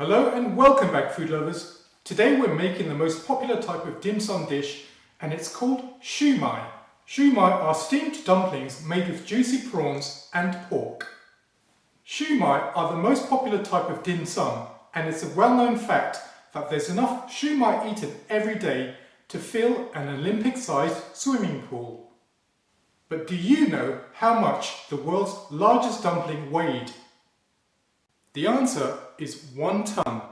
Hello and welcome back, food lovers. Today we're making the most popular type of dim sum dish, and it's called shumai. Shumai are steamed dumplings made with juicy prawns and pork. Shumai are the most popular type of dim sum, and it's a well-known fact that there's enough shumai eaten every day to fill an Olympic-sized swimming pool. But do you know how much the world's largest dumpling weighed? The answer is 1 ton.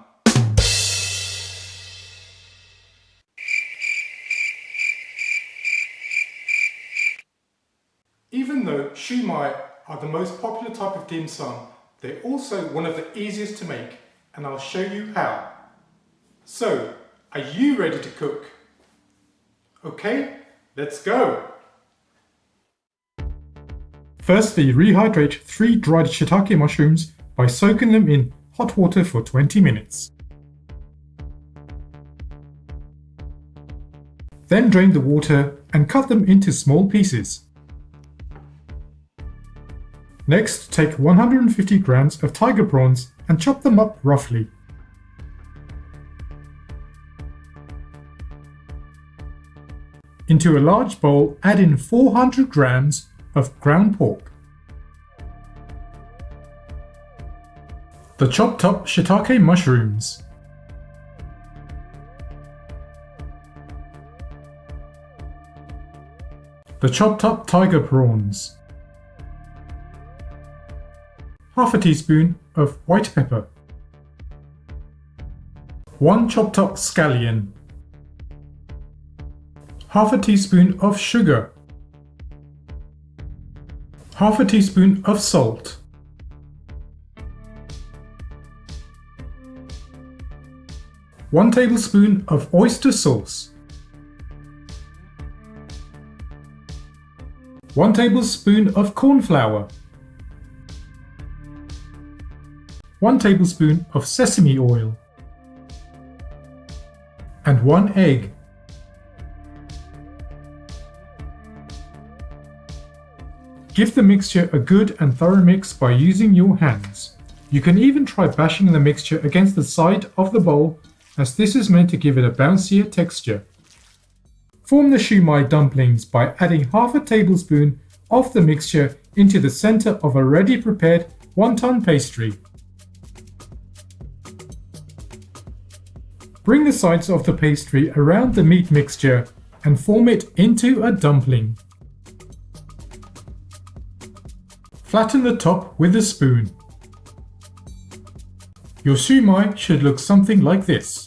Even though shumai are the most popular type of dim sum, they're also one of the easiest to make, and I'll show you how. So, are you ready to cook? Okay, let's go! Firstly, rehydrate 3 dried shiitake mushrooms by soaking them in hot water for 20 minutes. Then drain the water and cut them into small pieces. Next, take 150 grams of tiger prawns and chop them up roughly. Into a large bowl, add in 400 grams of ground pork. The chopped up shiitake mushrooms. The chopped up tiger prawns. Half a teaspoon of white pepper. 1 chopped up scallion. Half a teaspoon of sugar. Half a teaspoon of salt. 1 tablespoon of oyster sauce. 1 tablespoon of corn flour. 1 tablespoon of sesame oil. And 1 egg. Give the mixture a good and thorough mix by using your hands. You can even try bashing the mixture against the side of the bowl, as this is meant to give it a bouncier texture. Form the shumai dumplings by adding half a tablespoon of the mixture into the center of a ready prepared 1 ton pastry. Bring the sides of the pastry around the meat mixture and form it into a dumpling. Flatten the top with a spoon. Your shumai should look something like this.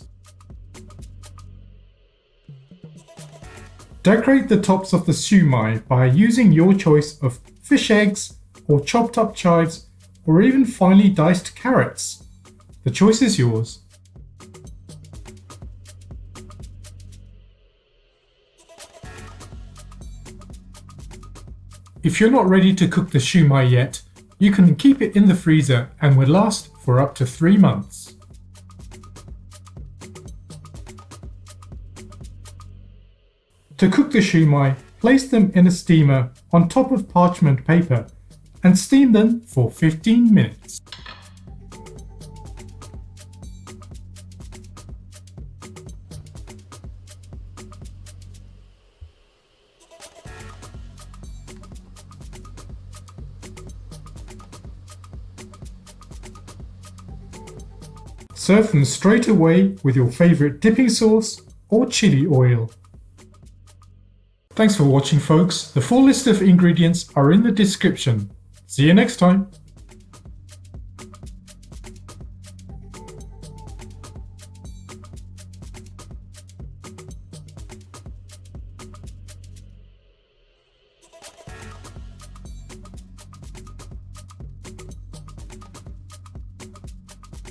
Decorate the tops of the shumai by using your choice of fish eggs or chopped up chives or even finely diced carrots. The choice is yours. If you're not ready to cook the shumai yet, you can keep it in the freezer and will last for up to 3 months. To cook the shumai, place them in a steamer on top of parchment paper and steam them for 15 minutes. Serve them straight away with your favorite dipping sauce or chili oil. Thanks for watching, folks. The full list of ingredients are in the description. See you next time.